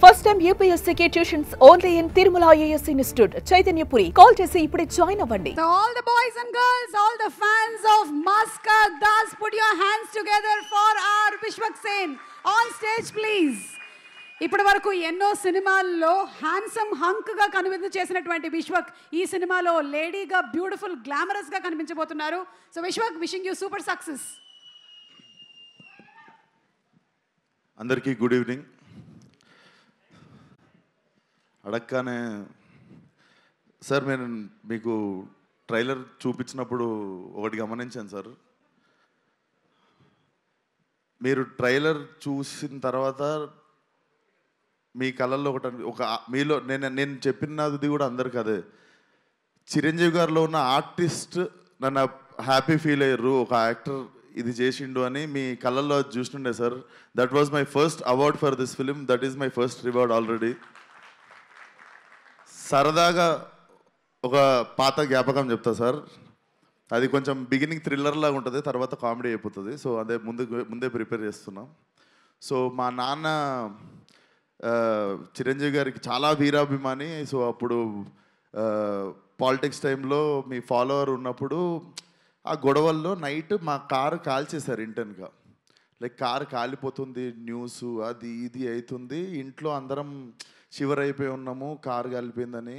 First time UPSC tuitions only in Tirumala IAS Institute, Chaitanyapuri. Call chesi ippude join avvandi. So all the boys and girls, all the fans of Maska Das, put your hands together for our Vishwak Sen. On stage please. ఇప్పటి వరకు ఎన్నో సినిమాల్లో handsome హంక్గా కనువిందు చేసినటువంటి విశ్వక్ ఈ సినిమాలో లేడీగా beautiful గ్లామరస్గా కనిపించబోతున్నారు. So Vishwak, wishing you super success. అందరికీ గుడ్ ఈవినింగ్. అడగగానే సార్ నేను మీకు ట్రైలర్ చూపించినప్పుడు ఒకటి గమనించాను సార్. మీరు ట్రైలర్ చూసిన తర్వాత మీ కళల్లో ఒక మీలో నేను చెప్పినది కూడా అందరికి అదే, చిరంజీవి గారిలో ఉన్న ఆర్టిస్ట్ నన్ను హ్యాపీ ఫీల్ అయ్యారు, ఒక యాక్టర్ ఇది చేసిండు అని మీ కళల్లో చూస్తుండే sir. That was my first award for this film, that is my first reward already. సరదాగా ఒక పాత జ్ఞాపకం చెప్తా సార్. అది కొంచెం బిగినింగ్ థ్రిల్లర్ లాగా ఉంటుంది, తర్వాత కామెడీ అయిపోతుంది. సో అదే ముందే ప్రిపేర్ చేస్తున్నాం. సో మా నాన్న చిరంజీవి గారికి చాలా వీరాభిమాని. సో అప్పుడు పాలిటిక్స్ టైంలో మీ ఫాలోవర్ ఉన్నప్పుడు ఆ గొడవల్లో నైట్ మా కారు కాల్చేశారు ఇంటెన్గా. లైక్ కారు కాలిపోతుంది, న్యూస్ అది ఇది అవుతుంది, ఇంట్లో అందరం షివర్ అయిపోయి ఉన్నాము, కారు కాలిపోయిందని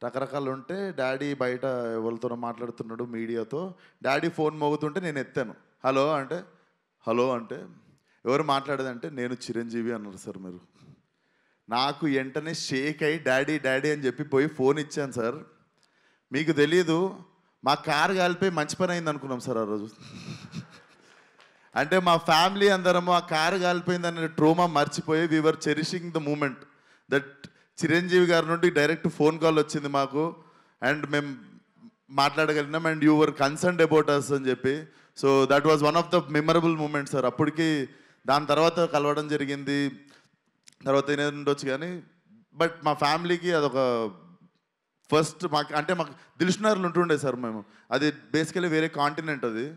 రకరకాలు ఉంటే డాడీ బయట ఎవరితోనో మాట్లాడుతున్నాడు మీడియాతో. డాడీ ఫోన్ మోగుతుంటే నేను ఎత్తాను. హలో అంటే ఎవరు మాట్లాడేదంటే నేను చిరంజీవి అన్నారు సార్. మీరు నాకు వెంటనే షేక్ అయ్యి డాడీ అని చెప్పి పోయి ఫోన్ ఇచ్చాను సార్. మీకు తెలీదు, మా కారు కాలిపోయి మంచి పని అయింది అనుకున్నాం సార్ ఆ రోజు. అంటే మా ఫ్యామిలీ అందరము ఆ కారు కాలిపోయిందనే ట్రోమా మర్చిపోయి we're cherishing the moment that Chiranjeevi గారి నుండి డైరెక్ట్ ఫోన్ కాల్ వచ్చింది మాకు అండ్ మేము మాట్లాడగలిగినాం and you were concerned about us అని చెప్పి. So that was one of the memorable moment sir. అప్పటికి దాని తర్వాత కలవడం జరిగింది, తర్వాత ఏదైనా ఉండొచ్చు కానీ బట్ మా ఫ్యామిలీకి అదొక ఫస్ట్ మాకు దిల్షునగర్లో ఉంటుండే సార్ మేము. అది బేసికలీ వేరే కాంటినెంట్ అది.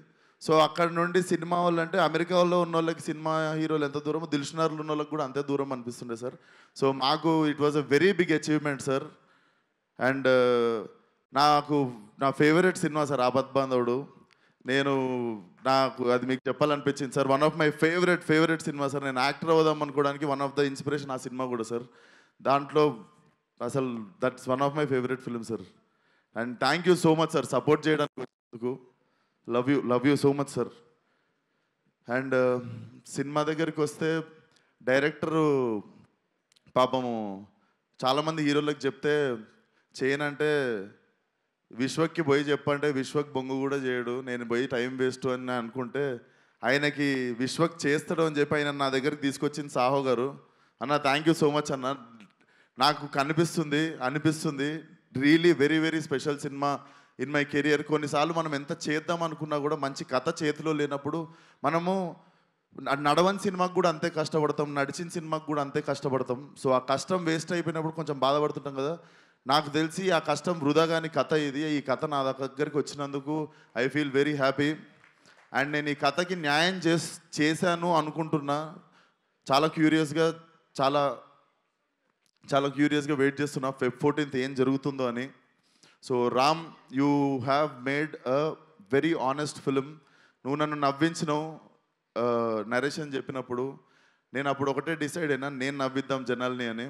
సో అక్కడ నుండి సినిమా వాళ్ళు అంటే అమెరికాలో ఉన్న వాళ్ళకి సినిమా హీరోలు ఎంత దూరమో దిల్షునగర్లో ఉన్న వాళ్ళకి కూడా అంతే దూరం అనిపిస్తుండే సార్. సో మాకు it was a very big achievement sir. And నా favourite cinema sir Aapadbandhavudu. నాకు అది మీకు చెప్పాలనిపించింది sir. One of my favourite cinema sir. నేను యాక్టర్ అవుదాం అనుకోవడానికి వన్ ఆఫ్ ద ఇన్స్పిరేషన్ ఆ సినిమా కూడా సార్. దాంట్లో అసలు that's one of my favourite film sir. And thank you so much sir support చేయడానికి వచ్చినందుకు. Love you so much sir. And cinema దగ్గరికి వస్తే డైరెక్టరు పాపము చాలామంది హీరోలకు చెప్తే చేయనంటే విశ్వక్కి పోయి చెప్పంటే విశ్వక్ బొంగు కూడా చేయడు, నేను పోయి టైం వేస్ట్ అని అనుకుంటే ఆయనకి విశ్వక్ చేస్తాడు అని చెప్పి ఆయన నా దగ్గరికి తీసుకొచ్చింది సాహో గారు. అన్న థ్యాంక్ యూ సో మచ్ అన్న. నాకు అనిపిస్తుంది really very very special cinema in my career. కొన్నిసార్లు మనం ఎంత చేద్దాం అనుకున్నా కూడా మంచి కథ చేతిలో లేనప్పుడు మనము నడవని సినిమాకు కూడా అంతే కష్టపడతాం, నడిచిన సినిమాకు కూడా అంతే కష్టపడతాం. సో ఆ కష్టం వేస్ట్ అయిపోయినప్పుడు కొంచెం బాధపడుతుంటాం కదా. నాకు తెలిసి ఆ కష్టం వృధా కాని కథ ఇది. ఈ కథ నా దగ్గరికి వచ్చినందుకు I feel very happy. And నేను ఈ కథకి న్యాయం చేశాను అనుకుంటున్నా. చాలా క్యూరియస్గా వెయిట్ చేస్తున్నా Feb 14th ఏం జరుగుతుందో అని. So Ram, you have made a very honest film. నువ్వు నన్ను నవ్వించినావు నరేషన్ చెప్పినప్పుడు. నేను అప్పుడు ఒకటే డిసైడ్ అయినా, నేను నవ్విద్దాం జనాల్ని అని.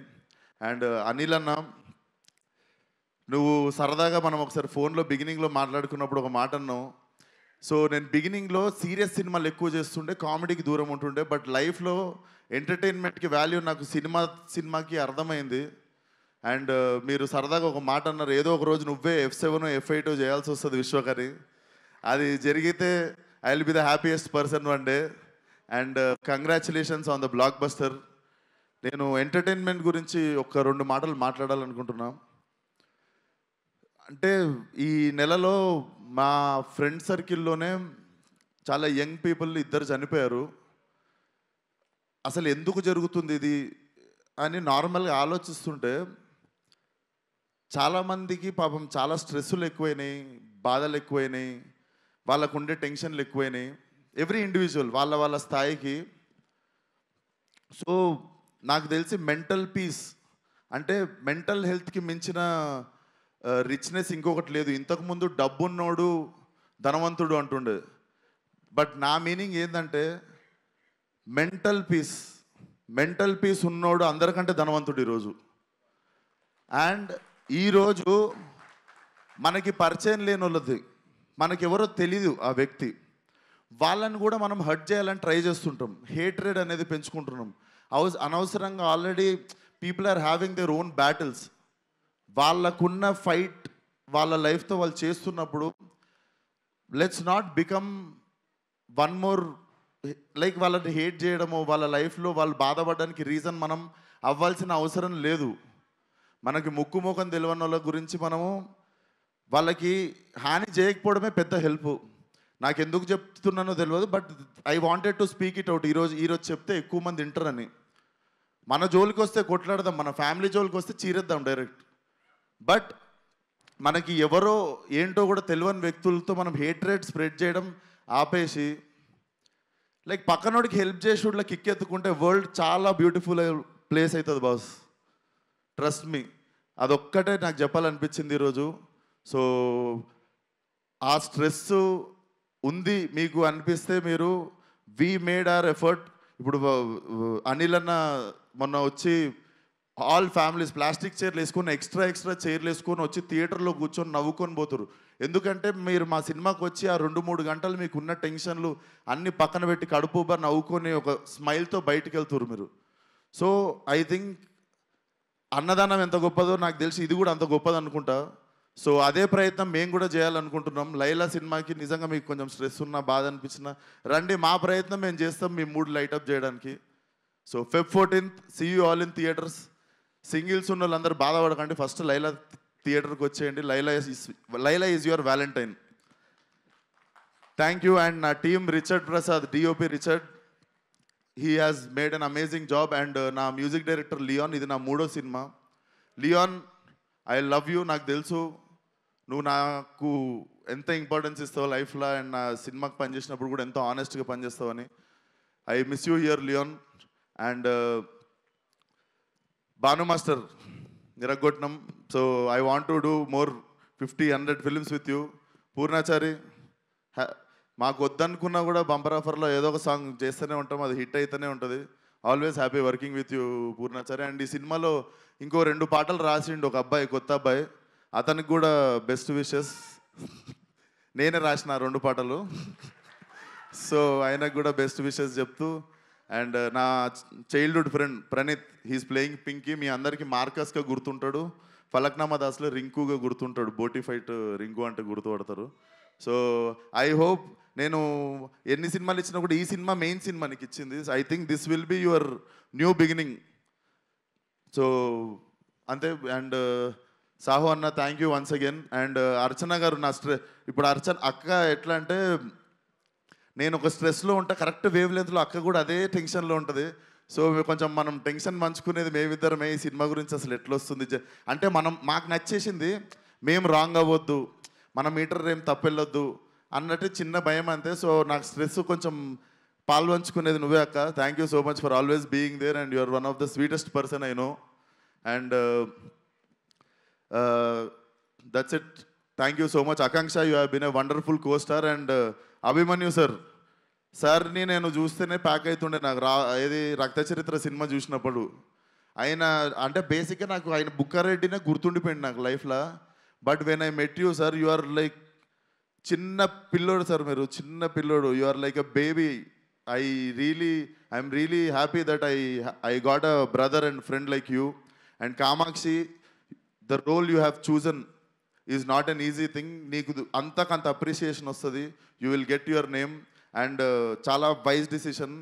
అండ్ అనిల్ అన్న, నువ్వు సరదాగా మనం ఒకసారి ఫోన్లో బిగినింగ్లో మాట్లాడుకున్నప్పుడు ఒక మాట అన్నావు. సో నేను బిగినింగ్లో సీరియస్ సినిమాలు ఎక్కువ చేస్తుండే, కామెడీకి దూరం ఉంటుండే. బట్ లైఫ్లో ఎంటర్టైన్మెంట్కి వాల్యూ నాకు సినిమాకి అర్థమైంది. అండ్ మీరు సరదాగా ఒక మాట అన్నారు, ఏదో ఒక రోజు నువ్వే F7 F8 చేయాల్సి వస్తుంది విశ్వకని. అది జరిగితే I will be the happiest person one day. And congratulations on the block buster. నేను ఎంటర్టైన్మెంట్ గురించి ఒక 2 మాటలు మాట్లాడాలనుకుంటున్నాను. అంటే ఈ నెలలో మా ఫ్రెండ్ సర్కిల్లోనే చాలా యంగ్ పీపుల్ 2 చనిపోయారు. అసలు ఎందుకు జరుగుతుంది ఇది అని నార్మల్గా ఆలోచిస్తుంటే చాలామందికి పాపం చాలా స్ట్రెస్సులు ఎక్కువైనాయి, బాధలు ఎక్కువైనాయి, వాళ్ళకు ఉండే టెన్షన్లు ఎక్కువైనాయి. ఎవ్రీ ఇండివిజువల్ వాళ్ళ స్థాయికి. సో నాకు తెలిసి మెంటల్ పీస్ అంటే మెంటల్ హెల్త్కి మించిన రిచ్నెస్ ఇంకొకటి లేదు. ఇంతకుముందు డబ్బున్నోడు ధనవంతుడు అంటుండే, బట్ నా మీనింగ్ ఏంటంటే మెంటల్ పీస్ ఉన్నోడు అందరికంటే ధనవంతుడు ఈరోజు. అండ్ ఈరోజు మనకి పరిచయం లేని వాళ్ళది, మనకెవరో తెలీదు ఆ వ్యక్తి, వాళ్ళని కూడా మనం హర్ట్ చేయాలని ట్రై చేస్తుంటాం. హేట్రెడ్ అనేది పెంచుకుంటున్నాం అనవసరంగా. Already people are having their own battles. వాళ్ళకున్న ఫైట్ వాళ్ళ లైఫ్తో వాళ్ళు చేస్తున్నప్పుడు let's not become one more like వాళ్ళని హేట్ చేయడము, వాళ్ళ లైఫ్లో వాళ్ళు బాధపడడానికి రీజన్ మనం అవ్వాల్సిన అవసరం లేదు. మనకి ముక్కు ముఖం తెలియని వాళ్ళ గురించి మనము వాళ్ళకి హాని చేయకపోవడమే పెద్ద హెల్ప్. నాకు ఎందుకు చెప్తున్నానో తెలియదు, but I wanted to speak it out. ఈరోజు చెప్తే ఎక్కువ మంది వింటారని. మన జోలికి వస్తే కొట్లాడదాం, మన ఫ్యామిలీ జోలికి వస్తే చీరేద్దాం డైరెక్ట్. బట్ మనకి ఎవరో ఏంటో కూడా తెలియని వ్యక్తులతో మనం హేట్రేట్ స్ప్రెడ్ చేయడం ఆపేసి లైక్ పక్కనోడికి హెల్ప్ చేసి ఇట్లా కిక్ ఎత్తుకుంటే వరల్డ్ చాలా బ్యూటిఫుల్ ప్లేస్ అవుతుంది బాస్. ట్రస్ట్ మీ, అదొక్కటే నాకు చెప్పాలనిపించింది ఈరోజు. సో ఆ స్ట్రెస్ ఉంది మీకు అనిపిస్తే మీరు వీ మేడ్ అవర్ ఎఫర్ట్. ఇప్పుడు అనిల్ అన్న మొన్న వచ్చి ఆల్ ఫ్యామిలీస్ ప్లాస్టిక్ చైర్లు వేసుకొని ఎక్స్ట్రా చైర్లు వేసుకొని వచ్చి థియేటర్లో కూర్చొని నవ్వుకొని పోతారు. ఎందుకంటే మీరు మా సినిమాకి వచ్చి ఆ 2-3 గంటలు మీకు ఉన్న టెన్షన్లు అన్నీ పక్కన పెట్టి కడుపుబా నవ్వుకొని ఒక స్మైల్తో బయటికి వెళ్తారు మీరు. సో ఐ థింక్ అన్నదానం ఎంత గొప్పదో నాకు తెలిసి ఇది కూడా అంత గొప్పది అనుకుంటా. సో అదే ప్రయత్నం మేము కూడా చేయాలనుకుంటున్నాం. లైలా సినిమాకి నిజంగా మీకు కొంచెం స్ట్రెస్ ఉన్నా, బాధ అనిపించినా రండి, మా ప్రయత్నం మేము చేస్తాం మీ మూడ్ లైటప్ చేయడానికి. So Feb 14th see you all in theatres. Singles ఉన్న వాళ్ళందరూ బాధపడకండి, ఫస్ట్ లైలా థియేటర్కి వచ్చేయండి. Laila is your valentine. Thank you. And నా team Richard Prasad, DOP Richard, he has made an amazing job. And నా మ్యూజిక్ డైరెక్టర్ లియాన్, ఇది నా 3వ సినిమా. Leon, I love you. నాకు తెలుసు నువ్వు నాకు ఎంత ఇంపార్టెన్స్ ఇస్తావు లైఫ్లో, అండ్ నా సినిమాకి పనిచేసినప్పుడు కూడా ఎంతో ఆనెస్ట్గా పనిచేస్తావని. I miss you here Leon. And Bhanu master నిరగొట్నం. So I want to do more 50-100 films with you. Purnachari, మాకు వద్దనుకున్నా కూడా బంపర్ ఆఫర్లో ఏదో ఒక సాంగ్ చేస్తూనే ఉంటాం, అది హిట్ అయితేనే ఉంటుంది. Always happy working with you Purnachari. And ఈ సినిమాలో ఇంకో 2 పాటలు రాసిండు ఒక అబ్బాయి, కొత్త అబ్బాయి, అతనికి కూడా బెస్ట్ విషెస్. నేనే రాసిన 2 పాటలు. సో ఆయనకు కూడా బెస్ట్ విషెస్ చెప్తూ. అండ్ నా childhood friend Praneeth, he's playing Pinky. మీ అందరికీ మార్కస్గా గుర్తుంటాడు, ఫలక్నామా దాస్లో రింకుగా గుర్తుంటాడు, బోటీ ఫైట్ రింకు అంటే గుర్తుపడతారు. సో ఐ హోప్ నేను ఎన్ని సినిమాలు ఇచ్చినా కూడా ఈ సినిమా మెయిన్ సినిమా నీకు ఇచ్చింది. I think this will be your new beginning. So అంతే. అండ్ సాహు అన్న, thank you once again. And Archana garu, నా ఇప్పుడు అక్క ఎట్లా అంటే నేను ఒక స్ట్రెస్లో ఉంటా, కరెక్ట్ వేవ్ లెంత్లో అక్క కూడా అదే టెన్షన్లో ఉంటుంది. సో కొంచెం మనం టెన్షన్ పంచుకునేది మేమిద్దరమే. ఈ సినిమా గురించి అసలు ఎట్లా వస్తుంది అంటే మాకు నచ్చేసింది, మేము రాంగ్ అవ్వద్దు, మన మీటర్ ఏం తప్పెళ్ళొద్దు అన్నట్టు చిన్న భయం అంతే. సో నాకు స్ట్రెస్ కొంచెం పాల్పంచుకునేది నువ్వే అక్క. Thank you so much for always being there. And you're one of the sweetest person I know. And that's it. Thank you so much. Akanksha, you have been a wonderful co star. And Abhimanyu సార్ని నేను చూస్తేనే pack అవుతుండే. నాకు ఏది రక్త చరిత్ర cinema చూసినప్పుడు ఆయన అంటే బేసిక్గా నాకు ఆయన బుక్కారెడ్డినే గుర్తుండిపోయింది నాకు లైఫ్లో. But when I met you sir, you are like చిన్న పిల్లోడు సార్, మీరు చిన్న పిల్లోడు. You are like a baby. I'm really happy that I got a brother and friend like you. And Kamakshi, the role you have chosen is not an easy thing. నీకు అంతకంత appreciation వస్తుంది, you will get your name. And చాలా wise decision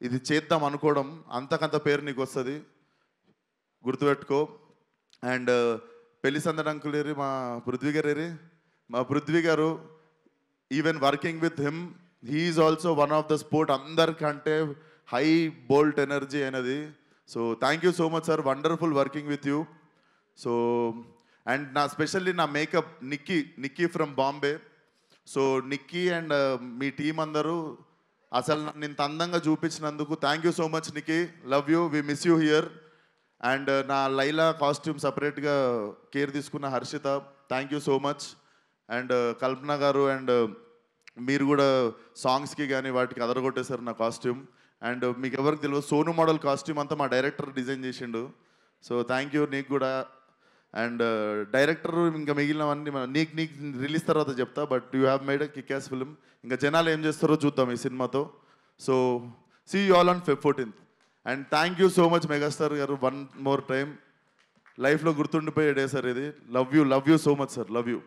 ఇది చేద్దాం అనుకోవడం, అంతకంత పేరు నీకు వస్తుంది, గుర్తుపెట్టుకో. అండ్ పెళ్లి సందడి అంకుల్ ఏరి, మా పృథ్వీ గారు ఏరి, మా Prithvi garu, even working with him, he is also one of the sport, అందరికంటే హై బోల్ట్ ఎనర్జీ అనేది. So thank you so much sir, wonderful working with you. So and నా స్పెషల్లీ నా makeup Nikki from Bombay. So Nikki and మీ team అందరూ అసలు నన్ను ఇంత అందంగా చూపించినందుకు thank you so much Niki. Love you, we miss you here. And నా లైలా కాస్ట్యూమ్ సపరేట్గా కేర్ తీసుకున్న Harshita, thank you so much. And కల్పన గారు అండ్ మీరు కూడా సాంగ్స్కి కానీ వాటికి అదరగొట్టేశారు నా కాస్ట్యూమ్. అండ్ మీకు ఎవరికి తెలియదు, సోను మోడల్ కాస్ట్యూమ్ అంతా మా డైరెక్టర్ డిజైన్ చేసిండు. సో థ్యాంక్ యూ నీకు కూడా. అండ్ డైరెక్టర్ ఇంకా మిగిలినవన్నీ నీకు రిలీజ్ తర్వాత చెప్తా. But you have made a kickass film. ఇంకా జనాలు ఏం చేస్తారో చూద్దాం ఈ సినిమాతో. So see you all on Feb 14th. And thank you so much megastar garu, one more time. లైఫ్లో గుర్తుండిపోయే డే సార్ ఇది. Love you so much sir, love you.